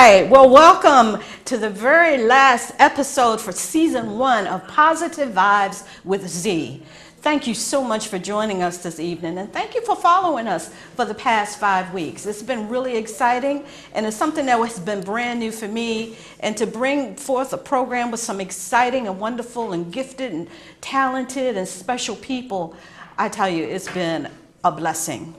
right. Well, welcome to the very last episode for season 1 of Positive Vibes with Z. Thank you so much for joining us this evening, and thank you for following us for the past 5 weeks. It's been really exciting, and it's something that has been brand new for me, and to bring forth a program with some exciting and wonderful and gifted and talented and special people, I tell you, it's been a blessing.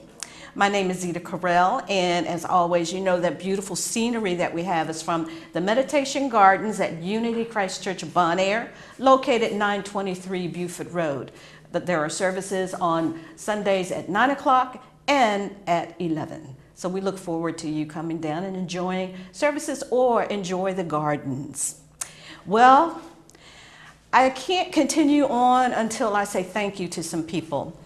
My name is Zita Correll, and as always, you know that beautiful scenery that we have is from the Meditation Gardens at Unity Christ Church Bonaire, located 923 Buford Road. But there are services on Sundays at 9 o'clock and at 11. So we look forward to you coming down and enjoying services or enjoy the gardens. Well, I can't continue on until I say thank you to some people.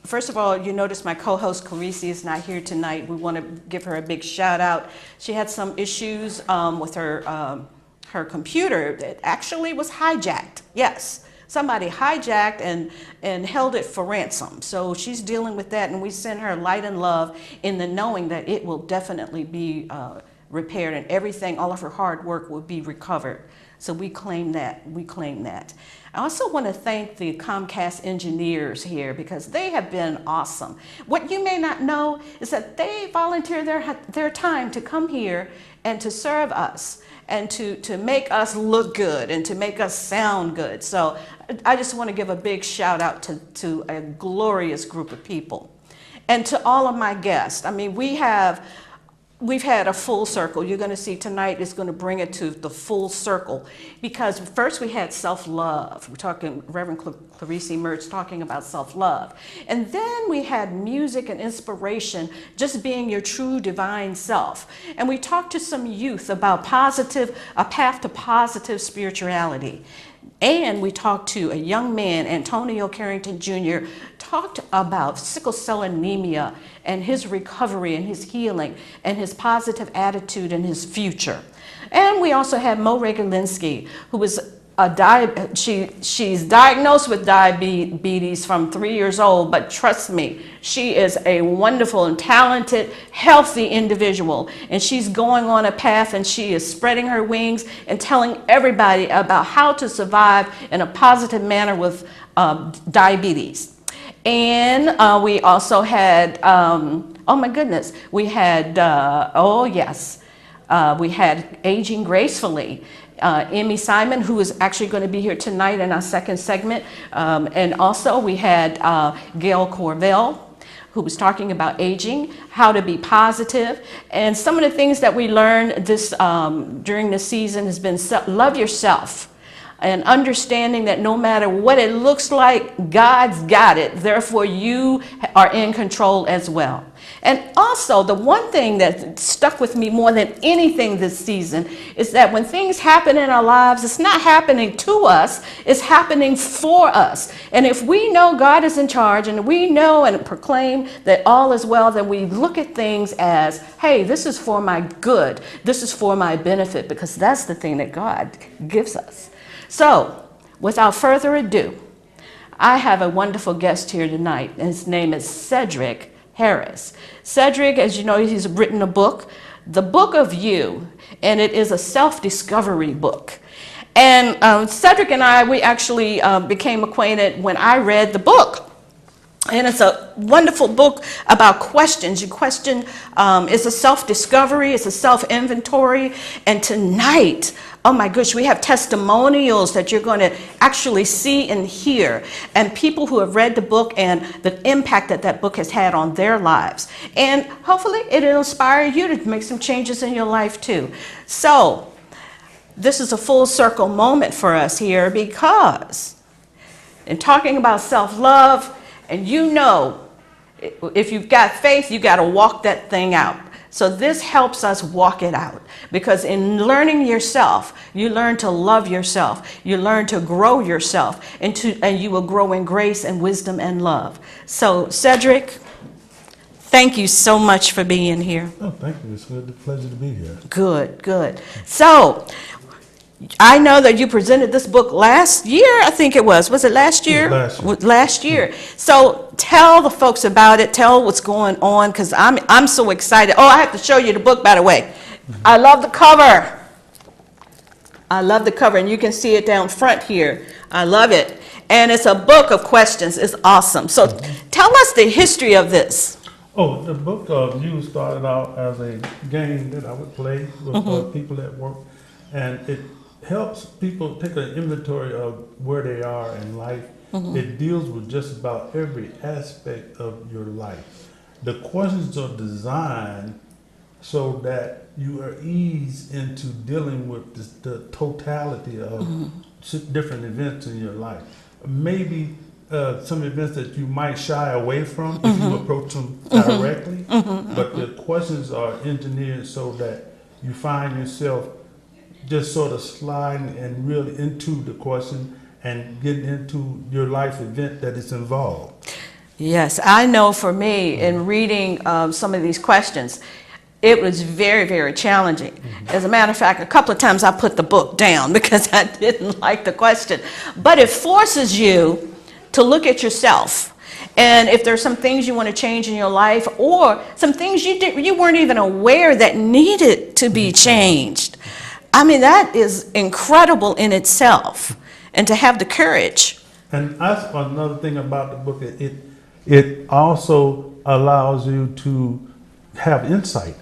First of all, you notice my co-host Carisi is not here tonight. We want to give her a big shout out. She had some issues with her computer that actually was hijacked. Yes, somebody hijacked and held it for ransom. So she's dealing with that, and we send her light and love in the knowing that it will definitely be repaired, and everything, all of her hard work will be recovered. So we claim that. I also want to thank the Comcast engineers here because they have been awesome. What you may not know is that they volunteer their time to come here and to serve us and to make us look good and to make us sound good. So I just want to give a big shout out to a glorious group of people. And to all of my guests. I mean, we've had a full circle. You're going to see tonight is going to bring it to the full circle, because first we had self-love. We're talking, Reverend Clarice Mertz talking about self-love. And then we had music and inspiration, just being your true divine self. And we talked to some youth about a path to positive spirituality. And we talked to a young man, Antonio Carrington Jr., talked about sickle cell anemia and his recovery and his healing and his positive attitude and his future. And we also had Mo Regalinsky, who was she's diagnosed with diabetes from 3 years old, but trust me, she is a wonderful and talented, healthy individual, and she's going on a path, and she is spreading her wings and telling everybody about how to survive in a positive manner with diabetes. And we also had, oh my goodness, we had, we had Aging Gracefully. Emmy Simon, who is actually going to be here tonight in our second segment. And also we had Gail Correll, who was talking about aging, how to be positive. And some of the things that we learned during this season has been love yourself. And understanding that no matter what it looks like, God's got it. Therefore, you are in control as well. And also, the one thing that stuck with me more than anything this season is that when things happen in our lives, it's not happening to us, it's happening for us. And if we know God is in charge and we know and proclaim that all is well, then we look at things as, hey, this is for my good, this is for my benefit, because that's the thing that God gives us. So, without further ado, I have a wonderful guest here tonight, and his name is Cedric Harris. Cedric, as you know, he's written a book, The Book of You, and it is a self-discovery book. And Cedric and I, we actually became acquainted when I read the book. And it's a wonderful book about questions. You question, it's a self-discovery, it's a self-inventory. And tonight, oh my gosh, we have testimonials that you're going to actually see and hear. And people who have read the book and the impact that that book has had on their lives. And hopefully it'll inspire you to make some changes in your life too. So this is a full circle moment for us here, because in talking about self-love, and you know, if you've got faith, you got to walk that thing out. So this helps us walk it out, because in learning yourself, you learn to love yourself, you learn to grow yourself, and you will grow in grace and wisdom and love. So Cedric, thank you so much for being here. Oh, thank you. It's a pleasure to be here. Good, good. So I know that you presented this book last year, I think it was. Was it last year? Last year. So tell the folks about it. Tell what's going on, because I'm so excited. Oh, I have to show you the book, by the way. I love the cover. I love the cover, and you can see it down front here. I love it. And it's a book of questions. It's awesome. So tell us the history of this. Oh, the book of you started out as a game that I would play with people at work, and it helps people take an inventory of where they are in life. It deals with just about every aspect of your life. The questions are designed so that you are eased into dealing with the totality of different events in your life. Maybe some events that you might shy away from if you approach them directly, but the questions are engineered so that you find yourself just sort of sliding and really into the question and getting into your life event that is involved. Yes, I know for me, in reading some of these questions, it was very, very challenging. As a matter of fact, a couple of times I put the book down because I didn't like the question. But it forces you to look at yourself. And if there's some things you want to change in your life, or some things you weren't even aware that needed to be changed. I mean, that is incredible in itself. And to have the courage. And that's another thing about the book. It also allows you to have insight.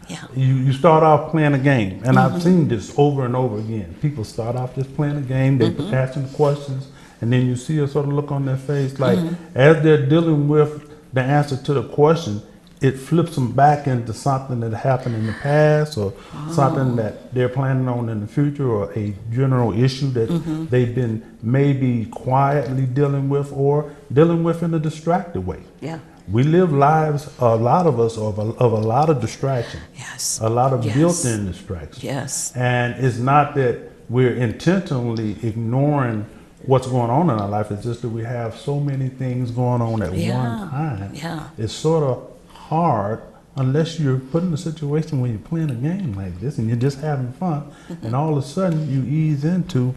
Yeah. You start off playing a game, and I've seen this over and over again. People start off just playing a game, they asking questions, and then you see a sort of look on their face like as they're dealing with the answer to the question, it flips them back into something that happened in the past, or something that they're planning on in the future, or a general issue that they've been maybe quietly dealing with or dealing with in a distracted way. Yeah. We live lives, a lot of us, of a lot of distraction. Yes. A lot of built-in distraction. Yes. And it's not that we're intentionally ignoring what's going on in our life. It's just that we have so many things going on at one time. Yeah. It's sort of hard unless you're put in a situation where you're playing a game like this and you're just having fun, and all of a sudden you ease into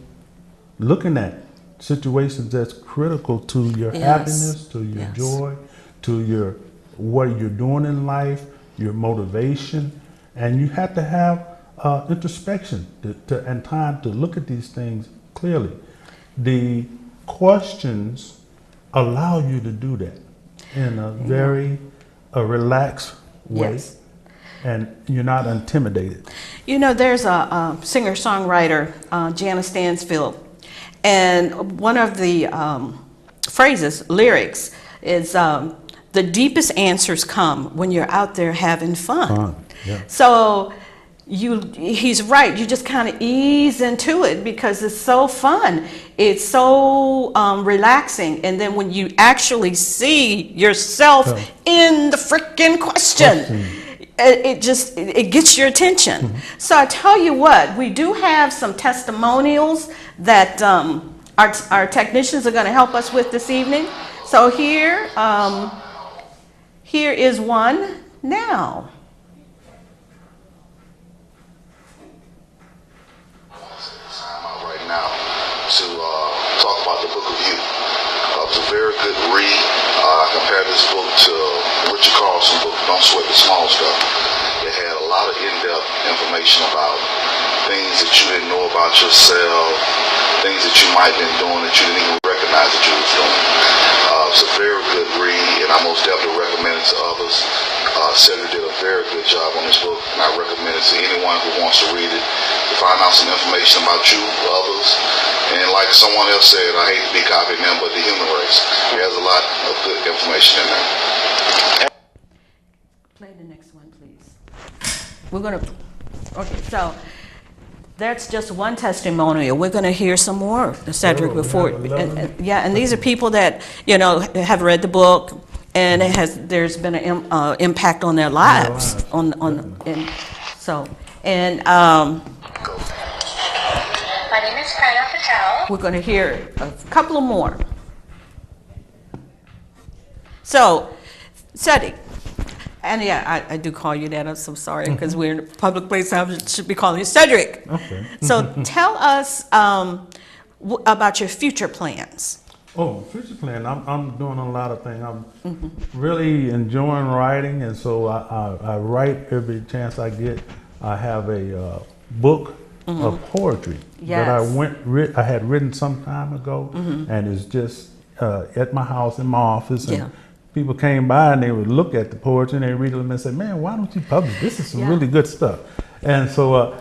looking at situations that's critical to your happiness, to your joy, to your what you're doing in life, your motivation, and you have to have introspection and time to look at these things clearly. The questions allow you to do that in a very relaxed way, and you're not intimidated. You know, there's a singer-songwriter, Janice Stansfield, and one of the lyrics is, the deepest answers come when you're out there having fun. So he's right. You just kind of ease into it because it's so fun. It's so relaxing. And then when you actually see yourself in the freaking question, it gets your attention. So I tell you what, we do have some testimonials that our technicians are going to help us with this evening. So here is one now. Right now to talk about the book of you. It was a very good read. I compared this book to Richard Carlson's book, Don't Sweat the Small Stuff. It had a lot of in-depth information about things that you didn't know about yourself, things that you might have been doing that you didn't even recognize that you was doing. It's a very good read, and I most definitely recommend it to others. Cedric did a very good job on this book, and I recommend it to anyone who wants to read it, to find out some information about you, others, and like someone else said, I hate to be copying them, but the human race. There's a lot of good information in there. Play the next one, please. We're going to, okay, so that's just one testimonial. We're going to hear some more, Cedric, before. And these are people that, have read the book, and there's been an impact on their lives. My name is Prana Patel. We're going to hear a couple of more. So, Cedric, and I do call you that. I'm so sorry because we're in a public place. I should be calling you Cedric. Okay. So tell us about your future plans. Oh, future plan. I'm doing a lot of things. I'm really enjoying writing, and so I write every chance I get. I have a book of poetry that I had written some time ago, and it's just at my house in my office. And people came by and they would look at the poetry and they read them and say, "Man, why don't you publish? This is some really good stuff." And so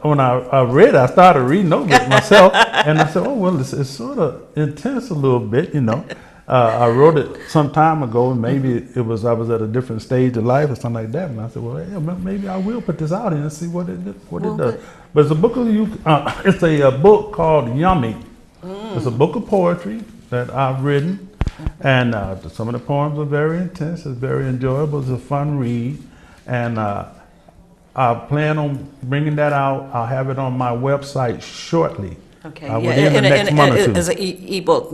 when I read it, I started reading over it myself, and I said, "Oh well, it's sort of intense a little bit, you know." I wrote it some time ago, and maybe I was at a different stage of life or something like that. And I said, "Well, yeah, maybe I will put this out and see what it does." But it's a book of it's a book called Yummy. It's a book of poetry that I've written, and some of the poems are very intense. It's very enjoyable. It's a fun read, and I plan on bringing that out. I'll have it on my website shortly. Okay. Within the next month or two. As an ebook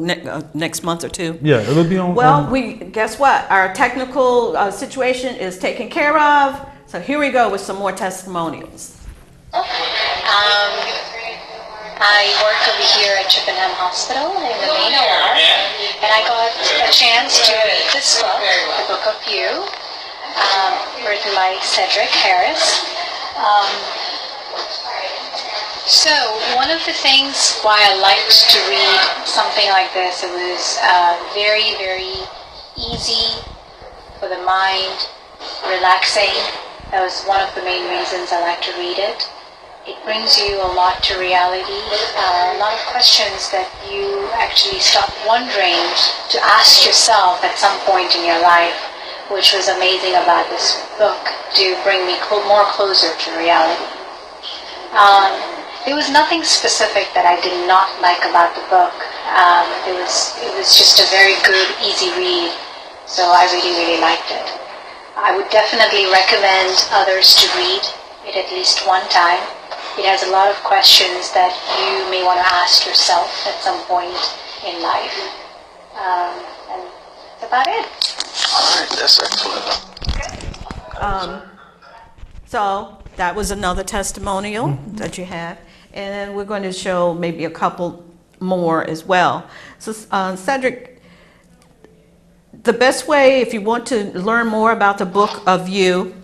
next month or two. Yeah, it'll be on. Well, guess what? Our technical situation is taken care of. So here we go with some more testimonials. I work over here at Chippenham Hospital in the main OR, and I got a chance to read this book, The Book of You, written by Cedric Harris. So one of the things why I liked to read something like this, it was very, very easy for the mind, relaxing. That was one of the main reasons I like to read it. It brings you a lot to reality, a lot of questions that you actually stop wondering to ask yourself at some point in your life, which was amazing about this book, to bring me more closer to reality. There was nothing specific that I did not like about the book. It was just a very good, easy read, so I really, really liked it. I would definitely recommend others to read it at least one time. It has a lot of questions that you may want to ask yourself at some point in life. And that's about it. All right, that's excellent. So that was another testimonial that you have. And then we're going to show maybe a couple more as well. So Cedric, the best way, if you want to learn more about the Book of You,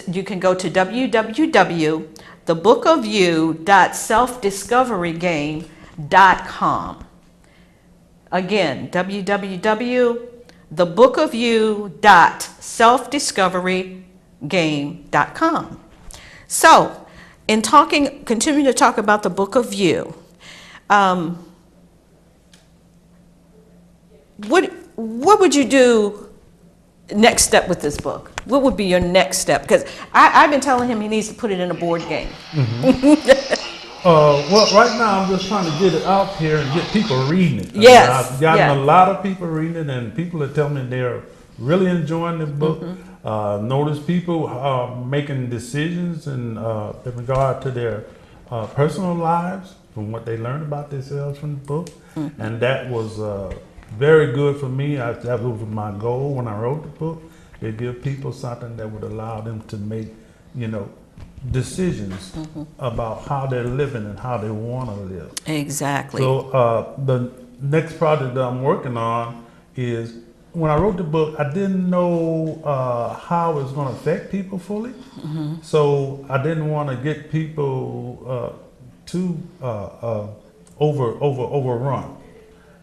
you can go to www.thebookofyou.selfdiscoverygame.com. Again, www.thebookofyou.selfdiscoverygame.com. So, continue to talk about the Book of You. What would you do next step with this book? What would be your next step? Because I've been telling him he needs to put it in a board game. Well, right now I'm just trying to get it out here and get people reading it. Yes. I've gotten a lot of people reading it, and people are telling me they're really enjoying the book. Notice people making decisions in regard to their personal lives from what they learned about themselves from the book, and that was very good for me. That was my goal when I wrote the book, to give people something that would allow them to make, decisions about how they're living and how they want to live. Exactly. So the next project that I'm working on is, when I wrote the book, I didn't know how it was going to affect people fully. So I didn't want to get people too overrun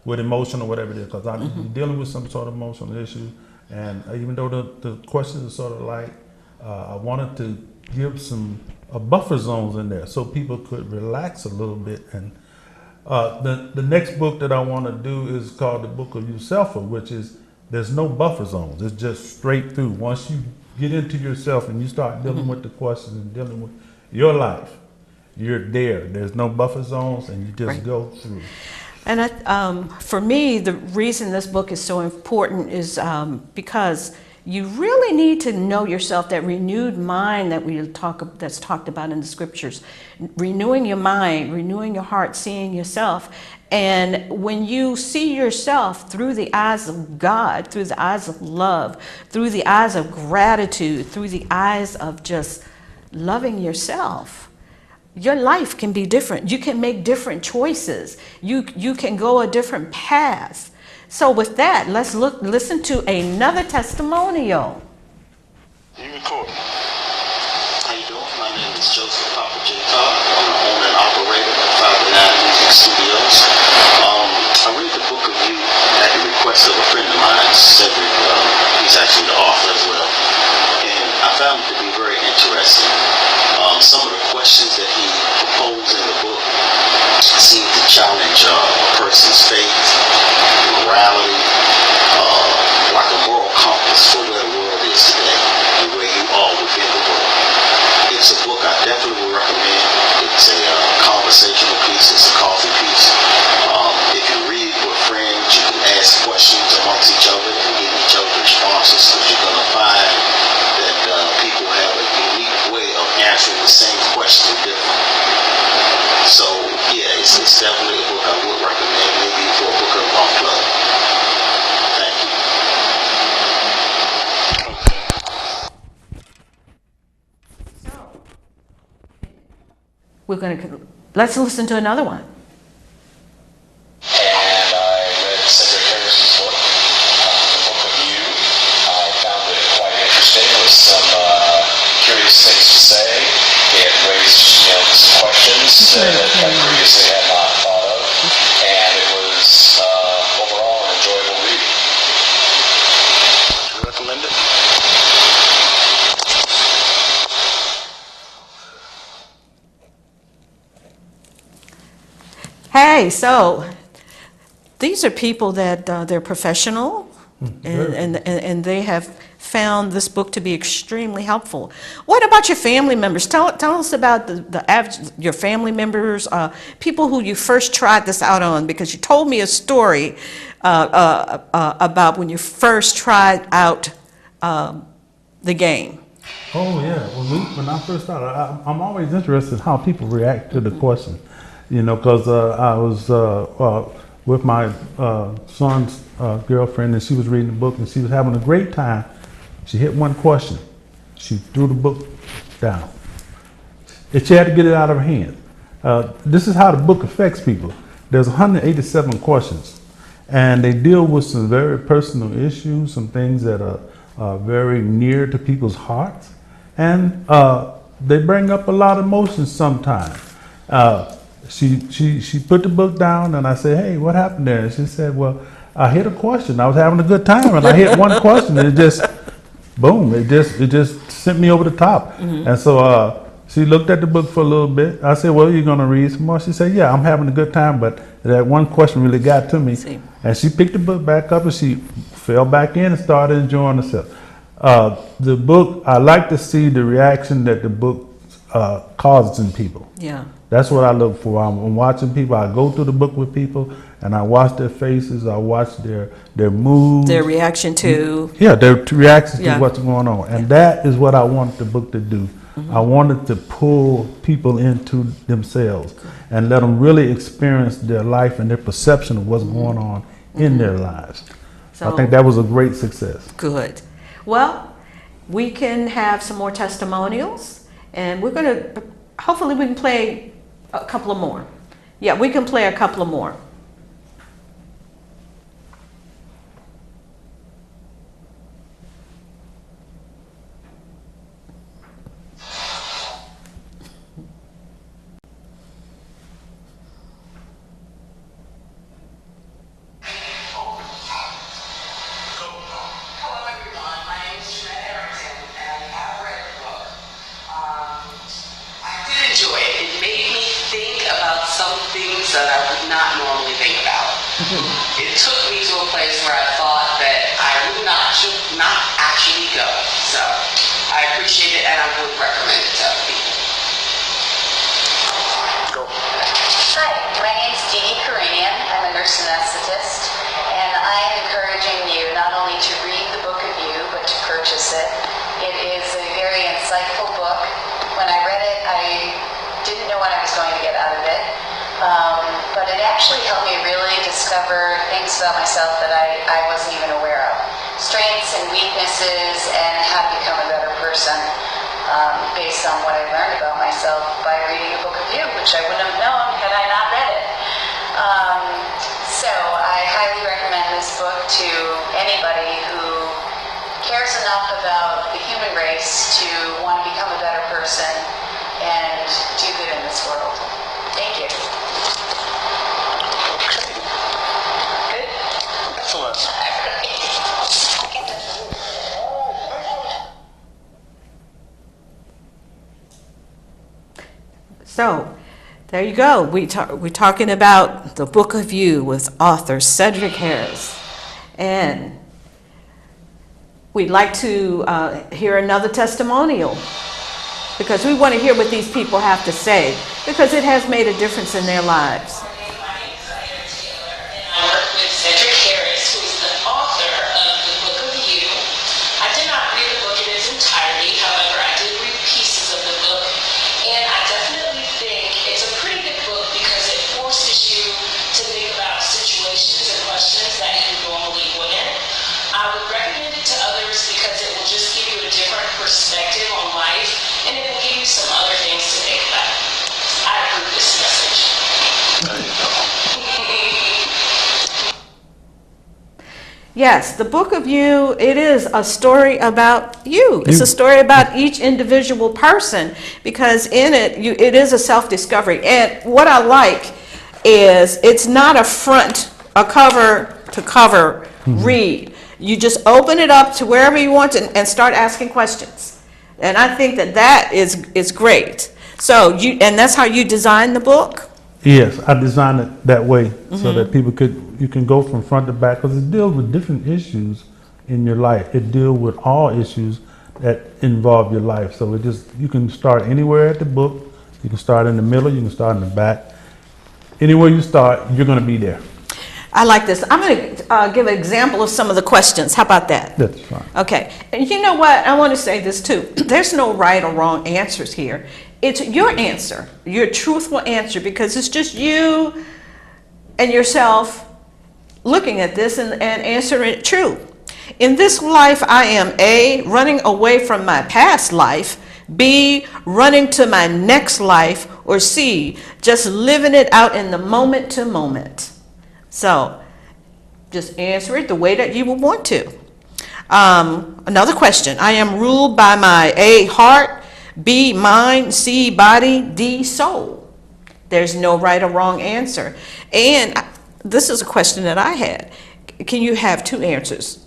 with emotion or whatever it is, because I'm dealing with some sort of emotional issue. And even though the questions are sort of light, I wanted to give some buffer zones in there so people could relax a little bit. And the next book that I want to do is called The Book of Yourself, which is, there's no buffer zones. It's just straight through. Once you get into yourself and you start dealing with the questions and dealing with your life, you're there. There's no buffer zones, and you just go through. And for me, the reason this book is so important is because you really need to know yourself. That renewed mind that that's talked about in the scriptures, renewing your mind, renewing your heart, seeing yourself. And when you see yourself through the eyes of God, through the eyes of love, through the eyes of gratitude, through the eyes of just loving yourself, your life can be different. You can make different choices. You can go a different path. So with that, let's listen to another testimonial. You recording? How you doing? is Joseph Papa J. Todd. I'm the owner and operator of 509 Music Studios. I read the book of you at the request of a friend of mine, Cedric. He's actually the author as well. And I found it to be very interesting. Some of the questions that he proposed in the book seem to challenge a person's faith, morality, like a moral compass for where the world is today and where you are within the world. It's a book I definitely would recommend. It's a conversational piece. It's a coffee piece. If you read with friends, you can ask questions amongst each other and get each other responses, because you're going to find that people have a unique way of answering the same question differently. So, yeah, it's definitely a book I would recommend, maybe for a book of unplug. Thank you. Let's listen to another one. And I read Cedric Harris's book, The Book of You. I found it quite interesting with some curious things to say. It raised some questions that I previously had not thought of, and it was overall an enjoyable read. Would you recommend it? Hey, so these are people that they're professional, and they have found this book to be extremely helpful. What about your family members? Tell us about your family members, people who you first tried this out on, because you told me a story about when you first tried out the game. Oh yeah, when I first started, I'm always interested in how people react to the question. You know, because I was with my son's girlfriend, and she was reading the book, and she was having a great time. She hit one question. She threw the book down. And she had to get it out of her hand. This is how the book affects people. There's 187 questions, and they deal with some very personal issues, some things that are very near to people's hearts, and they bring up a lot of emotions sometimes. She put the book down, and I said, "Hey, what happened there?" And she said, "Well, I hit a question. I was having a good time, and I hit one question, and it just, boom! It just sent me over the top." And so she looked at the book for a little bit. I said, "Well, you're gonna read some more?" She said, "Yeah, I'm having a good time, but that one question really got to me." And she picked the book back up, and she fell back in and started enjoying herself. The book, I like to see the reaction that the book causes in people. Yeah. That's what I look for. I'm watching people. I go through the book with people, and I watch their faces. I watch their moods. Their reaction to. Yeah, their reactions to what's going on. And that is what I want the book to do. I wanted to pull people into themselves and let them really experience their life and their perception of what's going on in their lives. So I think that was a great success. Good. Well, we can have some more testimonials, and we're going to, hopefully we can play a couple of more. Yeah, we can play a couple of more. that I would not normally think about. It took me to a place where I thought that I would not actually go. So I appreciate it, and I would recommend it to other people. Go. Hi, my name is Zita. I'm a nurse anesthetist, and I am encouraging you not only to read the book of you, but to purchase it. It is a very insightful book. When I read it, I didn't know what I was going to get out of it. But it actually helped me really discover things about myself that I wasn't even aware of. Strengths and weaknesses, and how to become a better person based on what I learned about myself by reading a book of you, which I wouldn't have known had I not read it. So I highly recommend this book to anybody who cares enough about the human race to want to become a better person and do good in this world. Thank you. Good? Excellent. So, there you go. We're talking about the Book of You with author Cedric Harris. And we'd like to hear another testimonial, because we want to hear what these people have to say, because it has made a difference in their lives. My name is Zita, and I work with Cedric Harris, who is the author of the Book of You. I did not read the book in its entirety, however, I did read pieces of the book, and I definitely think it's a pretty good book because it forces you to think about situations and questions that you normally wouldn't. I would recommend it to others because it will just give you a different perspective on life, and it will give you some other things to think about. I approve this message. There you go. Yes, the Book of You, it is a story about you. It's a story about each individual person, because in it, it is a self-discovery. And what I like is it's not a cover-to-cover read. You just open it up to wherever you want to and start asking questions. And I think that is great. So and that's how you designed the book? Yes, I designed it that way so that you can go from front to back, because it deals with different issues in your life. It deals with all issues that involve your life. So you can start anywhere at the book. You can start in the middle, you can start in the back. Anywhere you start, you're going to be there. I like this. I'm going to give an example of some of the questions. How about that? That's fine. Okay. And you know what? I want to say this too. There's no right or wrong answers here. It's your answer, your truthful answer, because it's just you and yourself looking at this and answering it true. In this life, I am A, running away from my past life, B, running to my next life, or C, just living it out in the moment to moment. So just answer it the way that you would want to. Another question. I am ruled by my A, heart, B, mind, C, body, D, soul. There's no right or wrong answer. And this is a question that I had. Can you have two answers?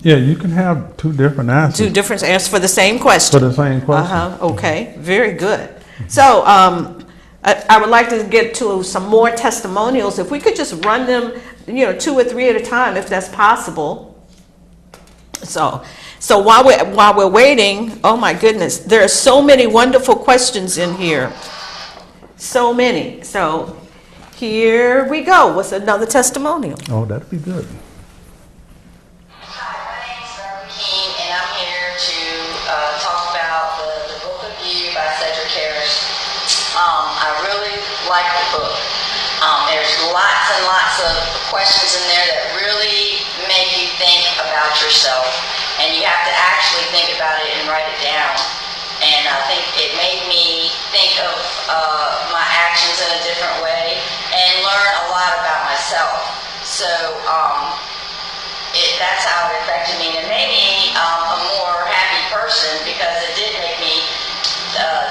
Yeah, you can have two different answers. Two different answers for the same question? For the same question. Okay, very good. So I would like to get to some more testimonials. If we could just run them, 2 or 3 at a time, if that's possible. So while we're waiting, oh my goodness, there are so many wonderful questions in here. So many. So here we go with another testimonial. Oh, that'd be good. Hi, my name is Darby Keene, and I'm here to talk about the Book of You by Cedric Harris. I really like the book. There's lots and lots of questions in there that really make you think about yourself, and you have to actually think about it and write it down. And I think it made me think of my actions in a different way and learn a lot about myself. So that's how it affected me, and it made me a more happy person, because it did make me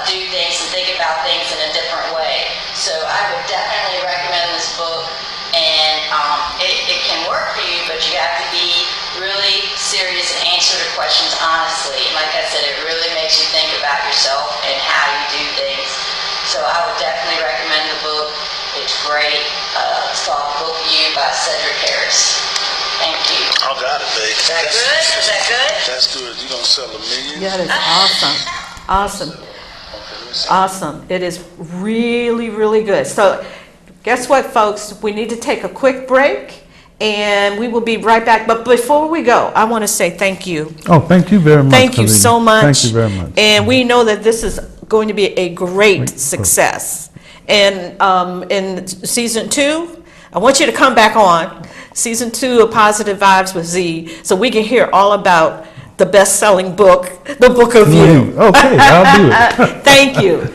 do things and think about things in a different way. So I would definitely recommend this book, and it can work for you, but you have to be really serious and answer the questions honestly. And like I said, it really makes you think about yourself and how you do things. So I would definitely recommend the book. It's great. It's called The Book of You by Cedric Harris. Thank you. I got it, babe. Is that good? Is that good? That's good. You're going to sell $1 million? That is awesome. Awesome. Awesome. It is really, really good. So guess what, folks? We need to take a quick break, and we will be right back. But before we go, I want to say thank you. Oh, thank you very much. Thank you Kalina. so much. Thank you very much. And we know that this is going to be a great success. And in season 2, I want you to come back on season 2 of Positive Vibes with Z, so we can hear all about the best-selling book, The Book of You. Okay, I'll do it. Thank you.